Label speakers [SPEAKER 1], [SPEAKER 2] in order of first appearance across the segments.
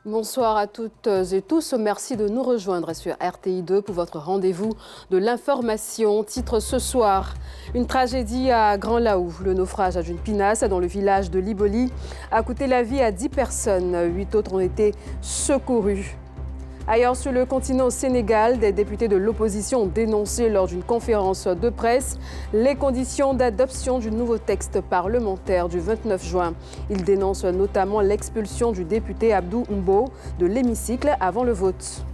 [SPEAKER 1] Bonsoir à toutes et tous. Merci de nous rejoindre sur RTI2 pour votre rendez-vous de l'information. Titre ce soir, une tragédie à Grand-Laou. Le naufrage d'une pinasse dans le village de Liboli a coûté la vie à 10 personnes. 8 autres ont été secourus. Ailleurs sur le continent au Sénégal, des députés de l'opposition ont dénoncé lors d'une conférence de presse les conditions d'adoption du nouveau texte parlementaire du 29 juin. Ils dénoncent notamment l'expulsion du député Abdou Mbo de l'hémicycle avant le vote.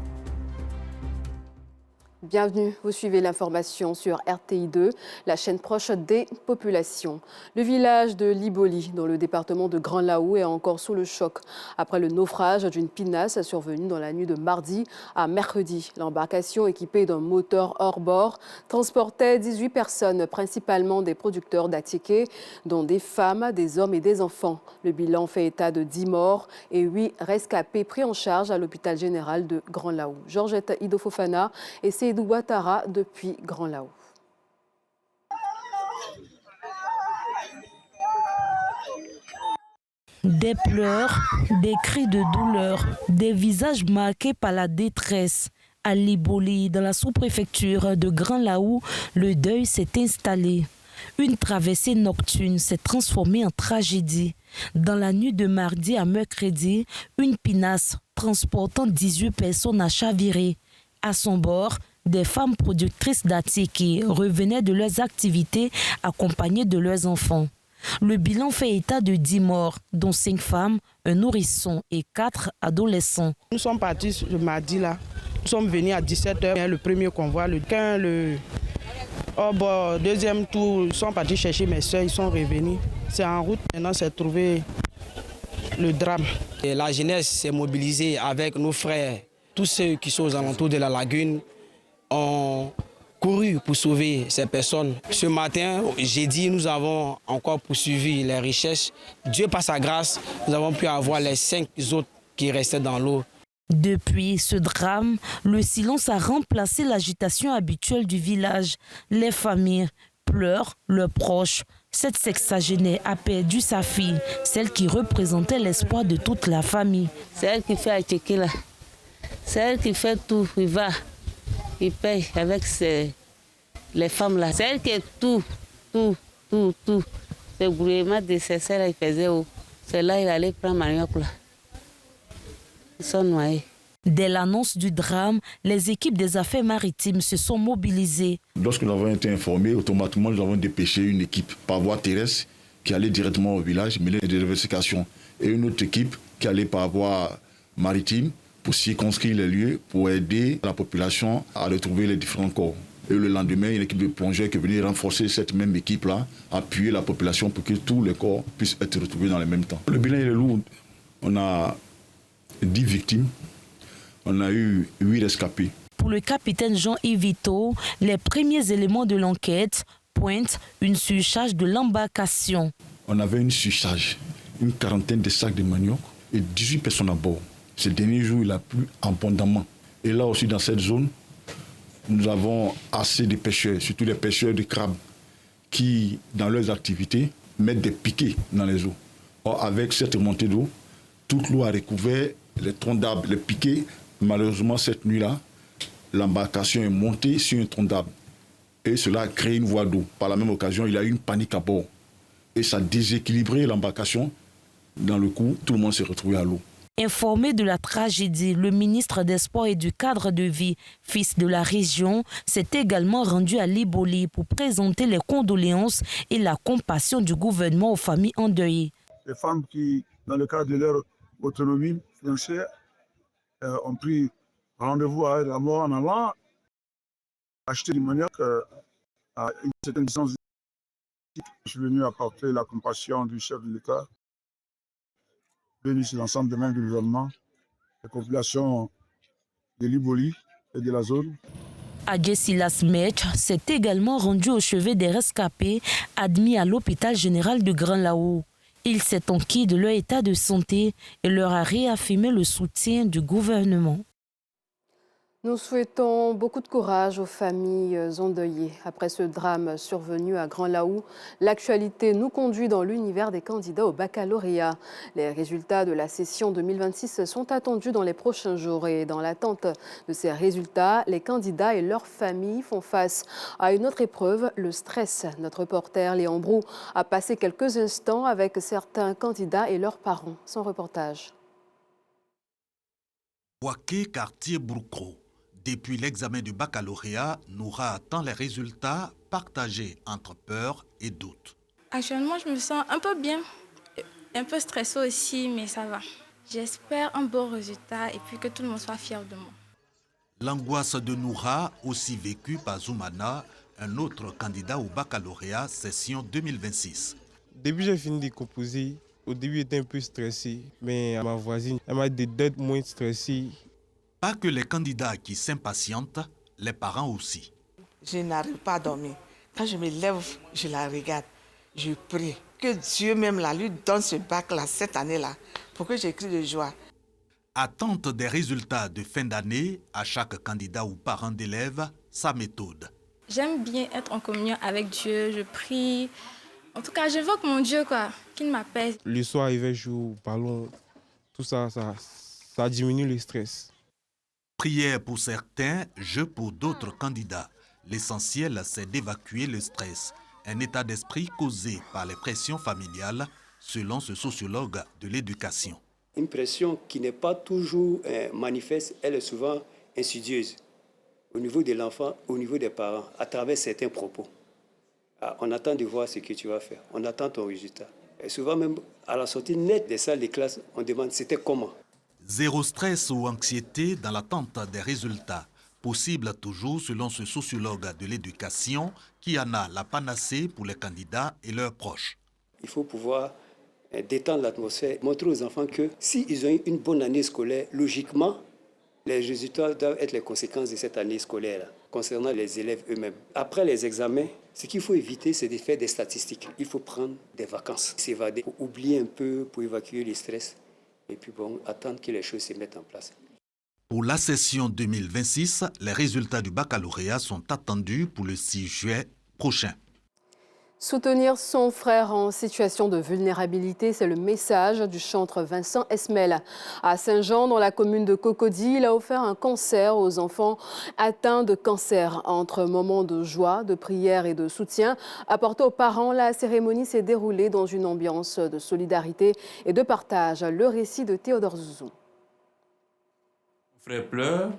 [SPEAKER 1] Bienvenue, vous suivez l'information sur RTI2, la chaîne proche des populations. Le village de Liboli, dans le département de Grand-Laou, est encore sous le choc après le naufrage d'une pinasse survenue dans la nuit de mardi à mercredi. L'embarcation, équipée d'un moteur hors-bord, transportait 18 personnes, principalement des producteurs d'attiqués, dont des femmes, des hommes et des enfants. Le bilan fait état de 10 morts et 8 rescapés pris en charge à l'hôpital général de Grand-Laou. Georgette Idofofana et Seydou Ouattara depuis Grand-Laou.
[SPEAKER 2] Des pleurs, des cris de douleur, des visages marqués par la détresse. À Liboli, dans la sous-préfecture de Grand-Laou, le deuil s'est installé. Une traversée nocturne s'est transformée en tragédie. Dans la nuit de mardi à mercredi, une pinasse transportant 18 personnes a chaviré. À son bord, des femmes productrices d'attiqués revenaient de leurs activités accompagnées de leurs enfants. Le bilan fait état de 10 morts, dont 5 femmes, un nourrisson et 4 adolescents.
[SPEAKER 3] Nous sommes partis le mardi là. Nous sommes venus à 17h. Le premier convoi, le 15, deuxième tour, ils sont partis chercher mes soeurs, ils sont revenus. C'est en route, maintenant c'est trouvé le drame.
[SPEAKER 4] Et la jeunesse s'est mobilisée avec nos frères, tous ceux qui sont aux alentours de la lagune, ont couru pour sauver ces personnes. Ce matin, jeudi, nous avons encore poursuivi les recherches. Dieu par sa grâce, nous avons pu avoir les 5 autres qui restaient dans l'eau.
[SPEAKER 2] Depuis ce drame, le silence a remplacé l'agitation habituelle du village. Les familles pleurent leurs proches. Cette sexagénaire a perdu sa fille, celle qui représentait l'espoir de toute la famille.
[SPEAKER 5] C'est elle qui fait attaquer là. C'est elle qui fait tout. Il va. Il paye avec les femmes là. C'est elle qui est tout. Le gouvernement de ses sœurs, il faisait où? C'est là il allait prendre manioc là. Ils sont noyés.
[SPEAKER 2] Dès l'annonce du drame, les équipes des affaires maritimes se sont mobilisées.
[SPEAKER 6] Lorsque nous avons été informés, automatiquement nous avons dépêché une équipe par voie terrestre qui allait directement au village, mener des investigations, et une autre équipe qui allait par voie maritime pour circonscrire les lieux, pour aider la population à retrouver les différents corps. Et le lendemain, une équipe de plongeurs qui est venue renforcer cette même équipe-là, appuyer la population pour que tous les corps puissent être retrouvés dans le même temps. Le bilan est lourd. On a 10 victimes, on a eu 8 rescapés.
[SPEAKER 2] Pour le capitaine Jean-Yves Vito, les premiers éléments de l'enquête pointent une surcharge de l'embarcation.
[SPEAKER 6] On avait une surcharge, une quarantaine de sacs de manioc et 18 personnes à bord. Ces derniers jours, il a plu abondamment. Et là aussi, dans cette zone, nous avons assez de pêcheurs, surtout les pêcheurs de crabes, qui, dans leurs activités, mettent des piquets dans les eaux. Or, avec cette montée d'eau, toute l'eau a recouvert les troncs d'arbres, les piquets. Malheureusement, cette nuit-là, l'embarcation est montée sur un tronc d'arbre. Et cela a créé une voie d'eau. Par la même occasion, il y a eu une panique à bord. Et ça a déséquilibré l'embarcation. Dans le coup, tout le monde s'est retrouvé à l'eau.
[SPEAKER 2] Informé de la tragédie, le ministre des Sports et du cadre de vie, fils de la région, s'est également rendu à Liboli pour présenter les condoléances et la compassion du gouvernement aux familles endeuillées.
[SPEAKER 7] Les femmes qui, dans le cadre de leur autonomie financière, ont pris rendez-vous à la mort en allant acheter du manioc à une certaine distance. Je suis venu apporter la compassion du chef de l'État, venu sur l'ensemble des membres du gouvernement, les populations de Liboli et de la zone.
[SPEAKER 2] Adjesilas Mech s'est également rendu au chevet des rescapés admis à l'hôpital général de Grand-Laou. Il s'est enquis de leur état de santé et leur a réaffirmé le soutien du gouvernement.
[SPEAKER 1] Nous souhaitons beaucoup de courage aux familles endeuillées. Après ce drame survenu à Grand Laou, l'actualité nous conduit dans l'univers des candidats au baccalauréat. Les résultats de la session 2026 sont attendus dans les prochains jours et dans l'attente de ces résultats, les candidats et leurs familles font face à une autre épreuve, le stress. Notre reporter Léon Brou a passé quelques instants avec certains candidats et leurs parents. Son reportage.
[SPEAKER 8] Bouaké, quartier Bourcro. Depuis l'examen du baccalauréat, Noura attend les résultats partagés entre peur et doute.
[SPEAKER 9] Actuellement, je me sens un peu bien, un peu stressée aussi, mais ça va. J'espère un bon résultat et puis que tout le monde soit fier de moi.
[SPEAKER 8] L'angoisse de Noura, aussi vécue par Zoumana, un autre candidat au baccalauréat session 2026.
[SPEAKER 10] Au début, j'ai fini de composer. Au début, j'étais un peu stressé, mais ma voisine m'a dit d'être moins stressé.
[SPEAKER 8] Pas que les candidats qui s'impatientent, les parents aussi.
[SPEAKER 11] Je n'arrive pas à dormir. Quand je me lève, je la regarde. Je prie que Dieu même lui donne ce bac-là cette année-là pour que j'écris de joie.
[SPEAKER 8] Attente des résultats de fin d'année, à chaque candidat ou parent d'élève, sa méthode.
[SPEAKER 9] J'aime bien être en communion avec Dieu, je prie. En tout cas, j'évoque mon Dieu, qu'il m'apaise.
[SPEAKER 10] Le soir, il va jouer au ballon. Tout ça diminue le stress.
[SPEAKER 8] Prière pour certains, jeu pour d'autres candidats. L'essentiel, c'est d'évacuer le stress. Un état d'esprit causé par les pressions familiales, selon ce sociologue de l'éducation.
[SPEAKER 12] Une pression qui n'est pas toujours manifeste, elle est souvent insidieuse au niveau de l'enfant, au niveau des parents, à travers certains propos. On attend de voir ce que tu vas faire, on attend ton résultat. Et souvent même, à la sortie nette des salles de classe, on demande c'était comment.
[SPEAKER 8] Zéro stress ou anxiété dans l'attente des résultats. Possible toujours selon ce sociologue de l'éducation qui en a la panacée pour les candidats et leurs proches.
[SPEAKER 12] Il faut pouvoir détendre l'atmosphère, montrer aux enfants que s'ils ont eu une bonne année scolaire, logiquement, les résultats doivent être les conséquences de cette année scolaire concernant les élèves eux-mêmes. Après les examens, ce qu'il faut éviter, c'est de faire des statistiques. Il faut prendre des vacances, s'évader, pour oublier un peu, pour évacuer le stress. Et puis attendre que les choses se mettent en place.
[SPEAKER 8] Pour la session 2026, les résultats du baccalauréat sont attendus pour le 6 juillet prochain.
[SPEAKER 1] Soutenir son frère en situation de vulnérabilité, c'est le message du chantre Vincent Esmel. À Saint-Jean, dans la commune de Cocody, il a offert un concert aux enfants atteints de cancer. Entre moments de joie, de prière et de soutien apportés aux parents, la cérémonie s'est déroulée dans une ambiance de solidarité et de partage. Le récit de Théodore Zouzou.
[SPEAKER 13] Frère pleure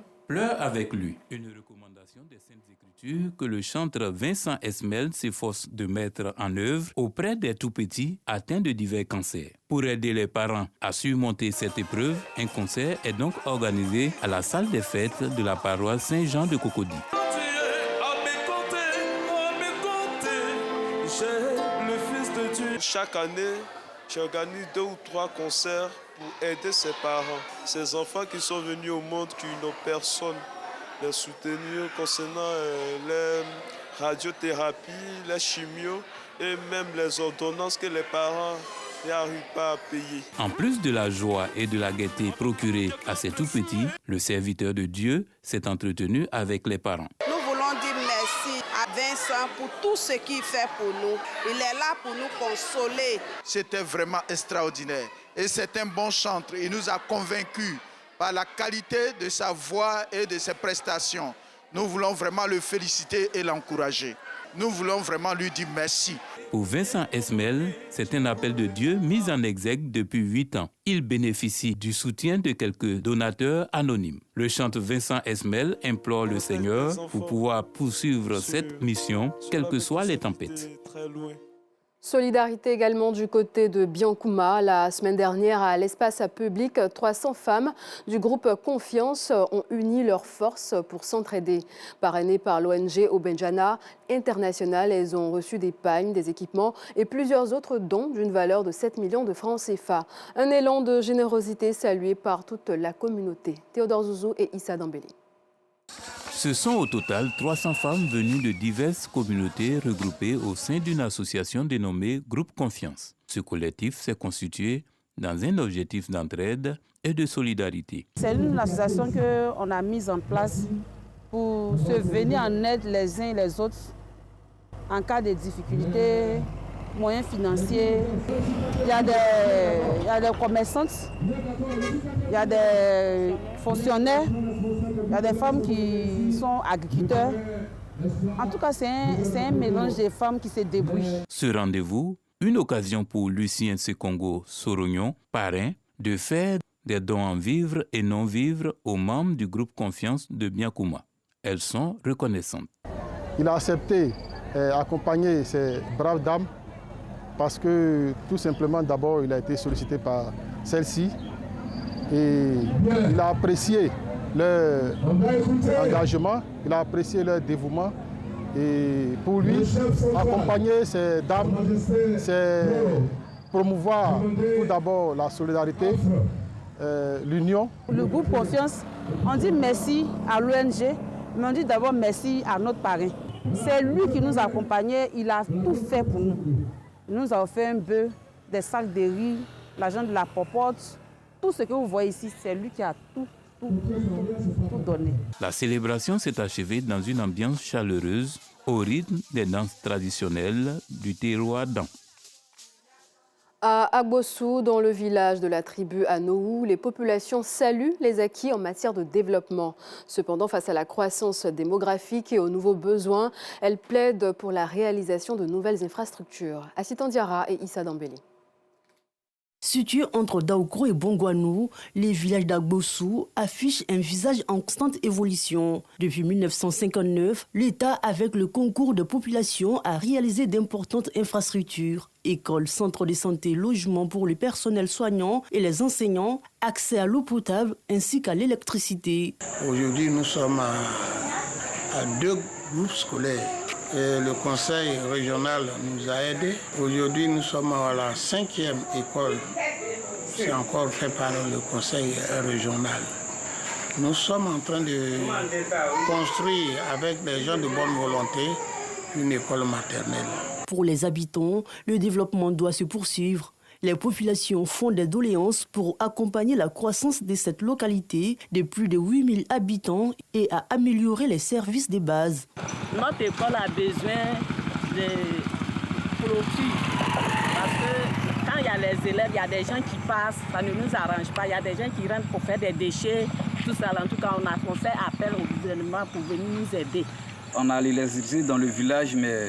[SPEAKER 13] avec lui. Une recommandation des Saintes Écritures que le chantre Vincent Esmel s'efforce de mettre en œuvre auprès des tout-petits atteints de divers cancers. Pour aider les parents à surmonter cette épreuve, un concert est donc organisé à la salle des fêtes de la paroisse Saint-Jean de Cocody.
[SPEAKER 14] Chaque année, j'organise 2 ou 3 concerts pour aider ces parents, ces enfants qui sont venus au monde, qui n'ont personne les soutenir concernant les radiothérapies, les chimios et même les ordonnances que les parents n'arrivent pas à payer.
[SPEAKER 13] En plus de la joie et de la gaieté procurée à ces tout-petits, le serviteur de Dieu s'est entretenu avec les parents.
[SPEAKER 11] Nous voulons dire merci à Vincent pour tout ce qu'il fait pour nous. Il est là pour nous consoler.
[SPEAKER 15] C'était vraiment extraordinaire. Et c'est un bon chantre. Il nous a convaincus par la qualité de sa voix et de ses prestations. Nous voulons vraiment le féliciter et l'encourager. Nous voulons vraiment lui dire merci.
[SPEAKER 13] Pour Vincent Esmel, c'est un appel de Dieu mis en exergue depuis 8 ans. Il bénéficie du soutien de quelques donateurs anonymes. Le chantre Vincent Esmel implore le Seigneur pour pouvoir poursuivre cette mission, quelles que soient les tempêtes.
[SPEAKER 1] Solidarité également du côté de Biancouma. La semaine dernière, à l'espace public, 300 femmes du groupe Confiance ont uni leurs forces pour s'entraider. Parrainées par l'ONG Obenjana International, elles ont reçu des pagnes, des équipements et plusieurs autres dons d'une valeur de 7 millions de francs CFA. Un élan de générosité salué par toute la communauté. Théodore Zouzou et Issa Dambélé.
[SPEAKER 13] Ce sont au total 300 femmes venues de diverses communautés regroupées au sein d'une association dénommée Groupe Confiance. Ce collectif s'est constitué dans un objectif d'entraide et de solidarité.
[SPEAKER 16] C'est une association qu'on a mise en place pour se venir en aide les uns et les autres en cas de difficultés, moyens financiers. Il y a des commerçantes, il y a des fonctionnaires, il y a des femmes qui sont agriculteurs. En tout cas, c'est un mélange de femmes qui se débrouillent.
[SPEAKER 13] Ce rendez-vous, une occasion pour Lucien Sekongo Sorognon, parrain, de faire des dons en vivres et non-vivres aux membres du groupe Confiance de Biakouma. Elles sont reconnaissantes.
[SPEAKER 17] Il a accepté d'accompagner ces braves dames parce que tout simplement d'abord il a été sollicité par celle-ci et il a apprécié leur engagement, il a apprécié leur dévouement et pour lui accompagner ces dames c'est promouvoir tout d'abord la solidarité, l'union.
[SPEAKER 16] Le groupe Confiance, on dit merci à l'ONG, mais on dit d'abord merci à notre parrain. C'est lui qui nous accompagnait, il a tout fait pour nous. Il nous a offert un bœuf, des sacs de riz, l'argent de la popote. Tout ce que vous voyez ici, c'est lui qui a tout donné.
[SPEAKER 13] La célébration s'est achevée dans une ambiance chaleureuse au rythme des danses traditionnelles du terroir d'An.
[SPEAKER 1] À Agbossou, dans le village de la tribu à Nohou, les populations saluent les acquis en matière de développement. Cependant, face à la croissance démographique et aux nouveaux besoins, elles plaident pour la réalisation de nouvelles infrastructures. Assitan Diarra et Issa Dambélé.
[SPEAKER 18] Situé entre Daoukro et Bongouanou, les villages d'Agbossou affichent un visage en constante évolution. Depuis 1959, l'État, avec le concours de population, a réalisé d'importantes infrastructures. Écoles, centres de santé, logements pour le personnel soignant et les enseignants, accès à l'eau potable ainsi qu'à l'électricité.
[SPEAKER 19] Aujourd'hui, nous sommes à 2 groupes scolaires. Et le conseil régional nous a aidés. Aujourd'hui, nous sommes à la 5e école. C'est encore fait par le conseil régional. Nous sommes en train de construire avec des gens de bonne volonté une école maternelle.
[SPEAKER 18] Pour les habitants, le développement doit se poursuivre. Les populations font des doléances pour accompagner la croissance de cette localité de plus de 8000 habitants et à améliorer les services de base.
[SPEAKER 16] Notre école a besoin de clôture parce que quand il y a les élèves, il y a des gens qui passent, ça ne nous arrange pas. Il y a des gens qui rentrent pour faire des déchets, tout ça. En tout cas, on fait appel au gouvernement pour venir nous aider.
[SPEAKER 20] On a l'électricité dans le village, mais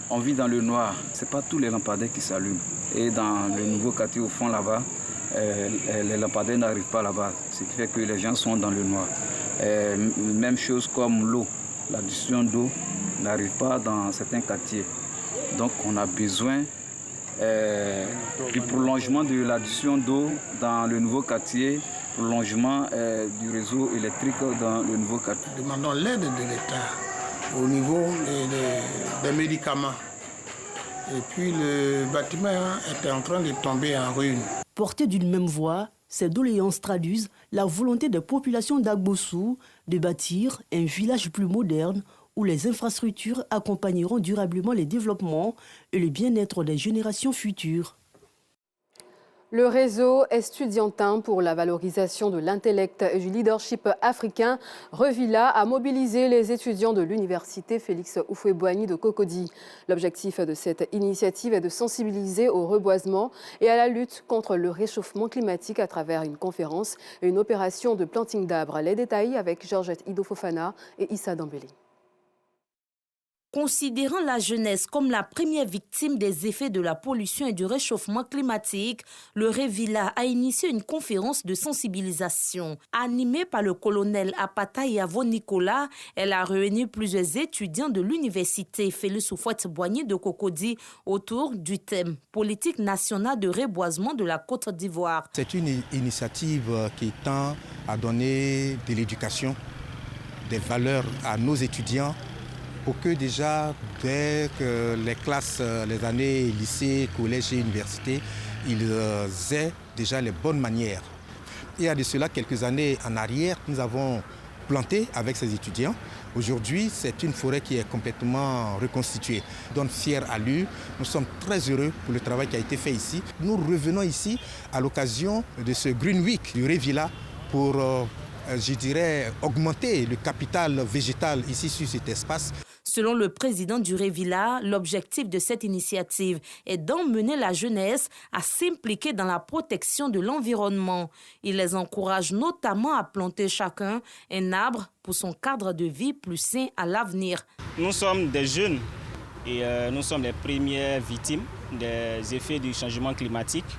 [SPEAKER 20] on vit dans le noir. Ce n'est pas tous les lampadaires qui s'allument. Et dans le nouveau quartier au fond là-bas, les lampadaires n'arrivent pas là-bas. Ce qui fait que les gens sont dans le noir. Même chose comme l'eau. La distribution d'eau n'arrive pas dans certains quartiers. Donc on a besoin du prolongement de la distribution d'eau dans le nouveau quartier, prolongement du réseau électrique dans le nouveau quartier.
[SPEAKER 19] Nous demandons l'aide de l'État au niveau des médicaments. Et puis le bâtiment est en train de tomber en ruine.
[SPEAKER 18] Portés d'une même voix, ces doléances traduisent la volonté des populations d'Agbossou de bâtir un village plus moderne où les infrastructures accompagneront durablement les développements et le bien-être des générations futures.
[SPEAKER 1] Le réseau estudiantin pour la valorisation de l'intellect et du leadership africain, Revilla, a mobilisé les étudiants de l'université Félix Houphouët-Boigny de Cocody. L'objectif de cette initiative est de sensibiliser au reboisement et à la lutte contre le réchauffement climatique à travers une conférence et une opération de planting d'arbres. Les détails avec Georgette Ido-Fofana et Issa Dambélé.
[SPEAKER 2] Considérant la jeunesse comme la première victime des effets de la pollution et du réchauffement climatique, le Revilla a initié une conférence de sensibilisation. Animée par le colonel Apata Yavo Nicolas, elle a réuni plusieurs étudiants de l'université Félix Houphouët-Boigny de Cocody autour du thème « Politique nationale de reboisement de la Côte d'Ivoire ».
[SPEAKER 21] C'est une initiative qui tend à donner de l'éducation, des valeurs à nos étudiants, pour que déjà, dès que les classes, les années lycée, collège et université, ils aient déjà les bonnes manières. Il y a de cela quelques années en arrière, nous avons planté avec ses étudiants. Aujourd'hui, c'est une forêt qui est complètement reconstituée. Donc fiers à lui, nous sommes très heureux pour le travail qui a été fait ici. Nous revenons ici à l'occasion de ce Green Week du Révilla pour, je dirais, augmenter le capital végétal ici sur cet espace.
[SPEAKER 2] Selon le président du Révilla, l'objectif de cette initiative est d'emmener la jeunesse à s'impliquer dans la protection de l'environnement. Il les encourage notamment à planter chacun un arbre pour son cadre de vie plus sain à l'avenir.
[SPEAKER 3] Nous sommes des jeunes et nous sommes les premières victimes des effets du changement climatique.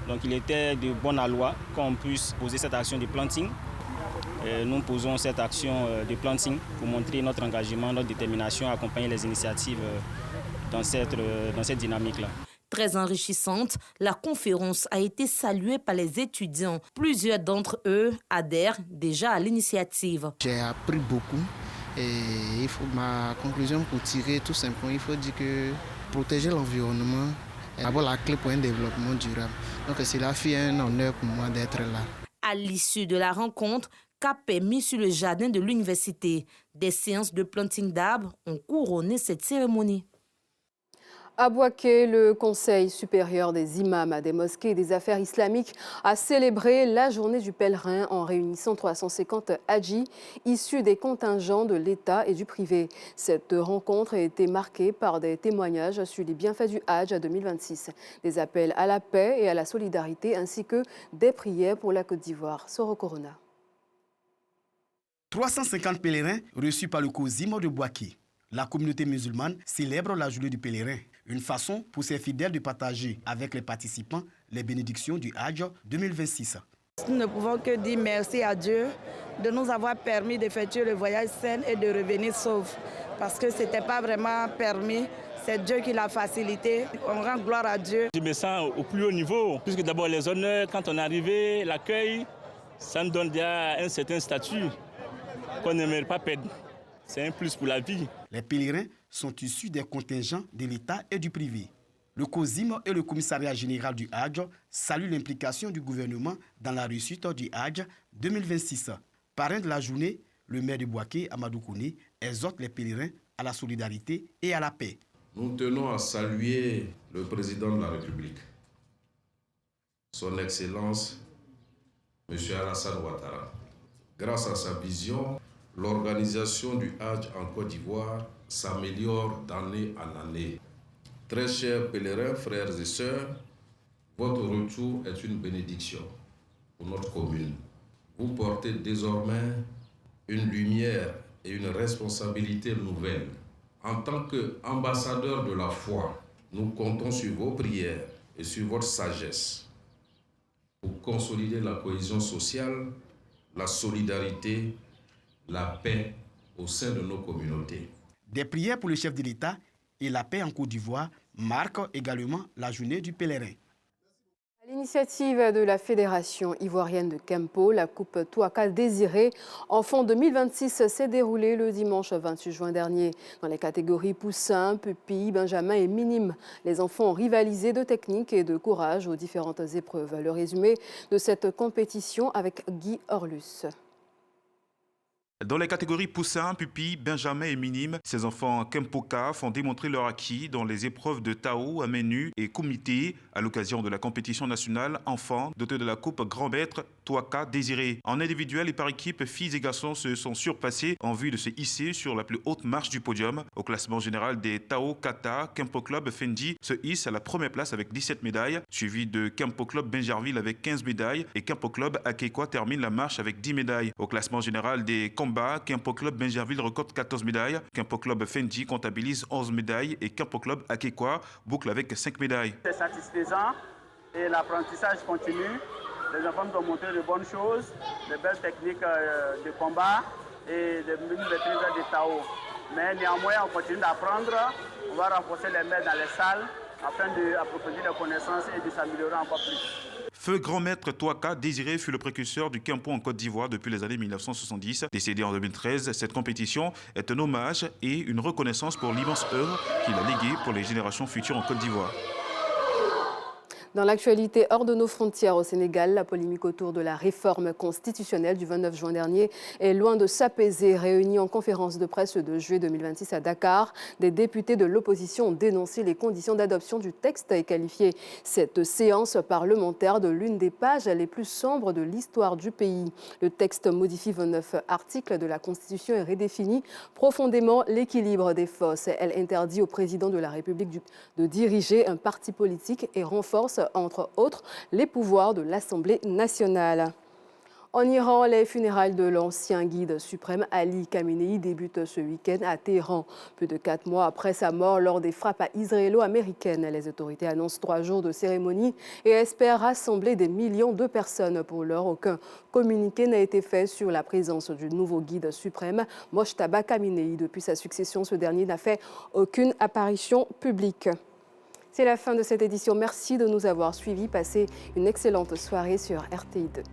[SPEAKER 3] Donc il était de bonne loi qu'on puisse poser cette action de planting. Nous posons cette action de planting pour montrer notre engagement, notre détermination à accompagner les initiatives dans cette dynamique-là.
[SPEAKER 2] Très enrichissante, la conférence a été saluée par les étudiants. Plusieurs d'entre eux adhèrent déjà à l'initiative.
[SPEAKER 22] J'ai appris beaucoup et ma conclusion pour tirer tout simplement, il faut dire que protéger l'environnement est d'abord la clé pour un développement durable. Donc cela fait un honneur pour moi d'être là.
[SPEAKER 2] À l'issue de la rencontre, cap est mis sur le jardin de l'université. Des séances de planting d'arbres ont couronné cette cérémonie.
[SPEAKER 1] À Bouaké, le Conseil supérieur des imams des mosquées et des affaires islamiques a célébré la journée du pèlerin en réunissant 350 hadjis issus des contingents de l'État et du privé. Cette rencontre a été marquée par des témoignages sur les bienfaits du Hadj 2026, des appels à la paix et à la solidarité ainsi que des prières pour la Côte d'Ivoire. Soro Corona.
[SPEAKER 23] 350 pèlerins reçus par le COSIM de Bouaké. La communauté musulmane célèbre la journée du pèlerin, une façon pour ses fidèles de partager avec les participants les bénédictions du Hadj 2026.
[SPEAKER 24] Nous ne pouvons que dire merci à Dieu de nous avoir permis d'effectuer le voyage sain et de revenir sauf. Parce que ce n'était pas vraiment permis, c'est Dieu qui l'a facilité. On rend gloire à Dieu.
[SPEAKER 3] Je me sens au plus haut niveau, puisque d'abord les honneurs, quand on est arrivé, l'accueil, ça me donne déjà un certain statut qu'on n'aimerait pas perdre. C'est un plus pour la vie.
[SPEAKER 23] Les pèlerins sont issus des contingents de l'État et du privé. Le COSIM et le commissariat général du Hadj saluent l'implication du gouvernement dans la réussite du Hadj 2026. Parrain de la journée, le maire de Bouaké, Amadou Kouné, exhorte les pèlerins à la solidarité et à la paix.
[SPEAKER 25] Nous tenons à saluer le président de la République, son Excellence, M. Alassane Ouattara. Grâce à sa vision, l'organisation du Hadj en Côte d'Ivoire s'améliore d'année en année. Très chers pèlerins, frères et sœurs, votre retour est une bénédiction pour notre commune. Vous portez désormais une lumière et une responsabilité nouvelle. En tant qu'ambassadeurs de la foi, nous comptons sur vos prières et sur votre sagesse pour consolider la cohésion sociale, la solidarité, la paix au sein de nos communautés.
[SPEAKER 23] Des prières pour le chef de l'État et la paix en Côte d'Ivoire marquent également la journée du pèlerin.
[SPEAKER 1] À l'initiative de la Fédération ivoirienne de Kempo, la Coupe Touaka Désiré Enfant 2026 s'est déroulée le dimanche 28 juin dernier. Dans les catégories poussins, pupilles, benjamin et minimes, les enfants ont rivalisé de technique et de courage aux différentes épreuves. Le résumé de cette compétition avec Guy Orlus.
[SPEAKER 26] Dans les catégories poussins, pupilles, benjamin et minimes, ces enfants Kempoka font démontrer leur acquis dans les épreuves de Tao, à main nue et comité à l'occasion de la compétition nationale enfants dotée de la Coupe Grand Maître Touaka Désiré. En individuel et par équipe, filles et garçons se sont surpassés en vue de se hisser sur la plus haute marche du podium. Au classement général des Tao Kata, Kempo Club Fendi se hisse à la première place avec 17 médailles, suivi de Kempo Club Benjerville avec 15 médailles et Kempo Club Akekwa termine la marche avec 10 médailles. Au classement général des Kempo Club Benjerville recorde 14 médailles, Kempo Club Fendi comptabilise 11 médailles et Kempo Club Akekwa boucle avec 5 médailles.
[SPEAKER 27] C'est satisfaisant et l'apprentissage continue. Les enfants nous ont montré de bonnes choses, de belles techniques de combat et de maîtrise des Tao. Mais néanmoins, on continue d'apprendre, on va renforcer les maîtres dans les salles afin d'approfondir les connaissances et de s'améliorer encore plus.
[SPEAKER 26] Feu Grand Maître Touaka Désiré fut le précurseur du Kempo en Côte d'Ivoire depuis les années 1970. Décédé en 2013, cette compétition est un hommage et une reconnaissance pour l'immense œuvre qu'il a léguée pour les générations futures en Côte d'Ivoire.
[SPEAKER 1] Dans l'actualité hors de nos frontières au Sénégal, la polémique autour de la réforme constitutionnelle du 29 juin dernier est loin de s'apaiser. Réunis en conférence de presse le 2 juillet 2026 à Dakar, des députés de l'opposition ont dénoncé les conditions d'adoption du texte et qualifié cette séance parlementaire de l'une des pages les plus sombres de l'histoire du pays. Le texte modifie 29 articles de la Constitution et redéfinit profondément l'équilibre des forces. Elle interdit au président de la République de diriger un parti politique et renforce entre autres les pouvoirs de l'Assemblée nationale. En Iran, les funérailles de l'ancien guide suprême Ali Khamenei débutent ce week-end à Téhéran. Plus de 4 mois après sa mort lors des frappes israélo-américaines, les autorités annoncent 3 jours de cérémonie et espèrent rassembler des millions de personnes. Pour l'heure, aucun communiqué n'a été fait sur la présence du nouveau guide suprême, Mojtaba Khamenei. Depuis sa succession, ce dernier n'a fait aucune apparition publique. C'est la fin de cette édition. Merci de nous avoir suivis. Passez une excellente soirée sur RTI2.